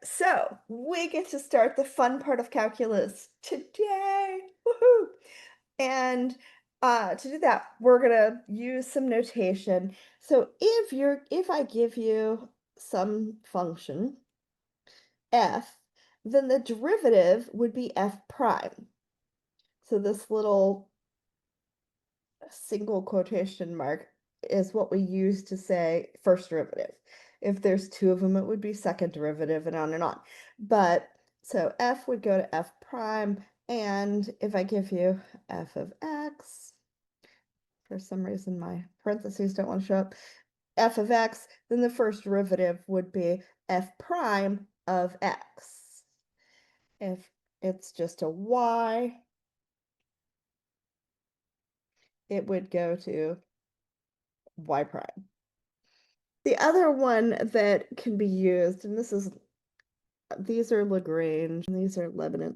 So we get to start the fun part of calculus today. Woohoo! And to do that, we're gonna use some notation. So if I give you some function f, then the derivative would be f prime. So this little single quotation mark is what we use to say first derivative. If there's two of them, it would be second derivative and on and on. But so f would go to f prime, and if I give you f of x, for some reason my parentheses don't want to show up, f of x, then the first derivative would be f prime of x. If it's just a y, it would go to y prime. The other one that can be used, and these are Lagrange, and these are Leibniz.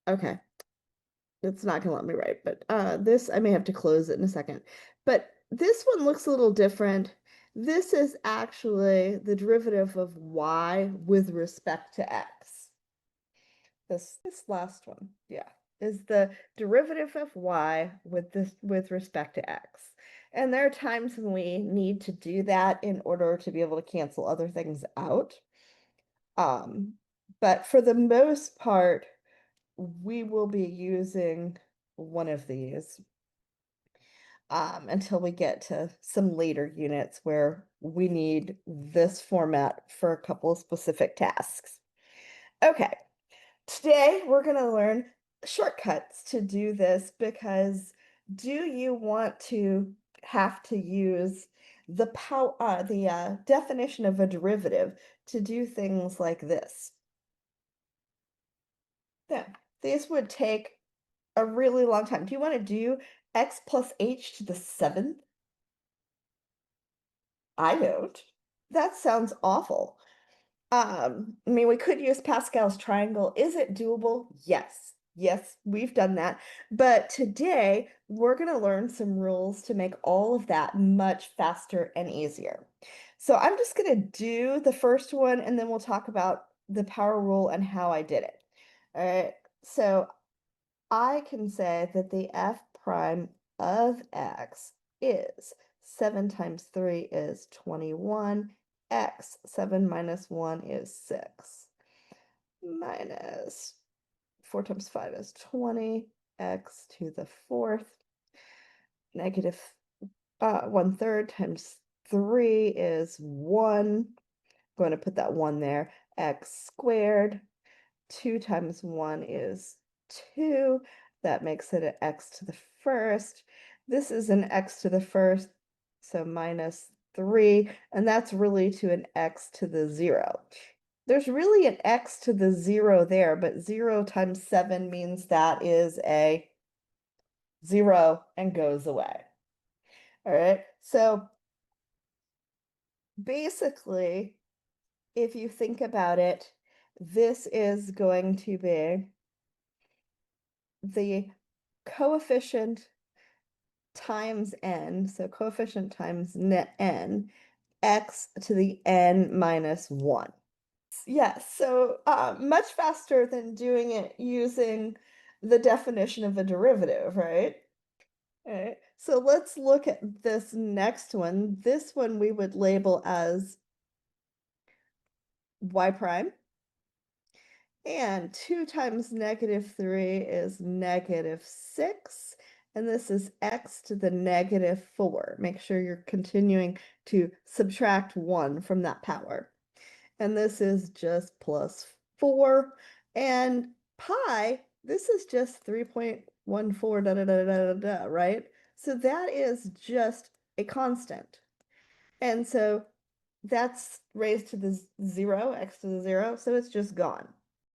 Okay, it's not gonna let me write, but this, I may have to close it in a second. But this one looks a little different. This is actually the derivative of y with respect to x. This last one, yeah, is the derivative of y with respect to x. And there are times when we need to do that in order to be able to cancel other things out. But for the most part, we will be using one of these until we get to some later units where we need this format for a couple of specific tasks. Okay. Today, we're going to learn shortcuts to do this because do you want to have to use the definition of a derivative to do things like this? Yeah, these would take a really long time. Do you want to do x plus h to the seventh? I don't. That sounds awful. I mean, we could use Pascal's triangle. Is it doable? Yes. Yes, we've done that. But today we're going to learn some rules to make all of that much faster and easier. So I'm just going to do the first one and then we'll talk about the power rule and how I did it. All right. So I can say that the f prime of x is 7 times 3 is 21, x, 7 minus 1 is 6, minus 4 times 5 is 20, x to the fourth, negative 1/3 times 3 is 1. I'm going to put that 1 there, x squared. 2 times 1 is 2. That makes it an x to the first. This is an x to the first, so minus 3, and that's really to an x to the 0. There's really an x to the 0 there, but 0 times 7 means that is a 0 and goes away. All right, so basically, if you think about it, this is going to be the coefficient times n, so coefficient times n, x to the n minus 1. Yes, so much faster than doing it using the definition of a derivative, right? All right, so let's look at this next one. This one we would label as y prime. And 2 times negative 3 is negative 6. And this is x to the negative 4. Make sure you're continuing to subtract 1 from that power. And this is just plus 4. And pi, this is just 3.14 da da da da da da, right? So that is just a constant. And so that's raised to the 0, x to the 0, so it's just gone.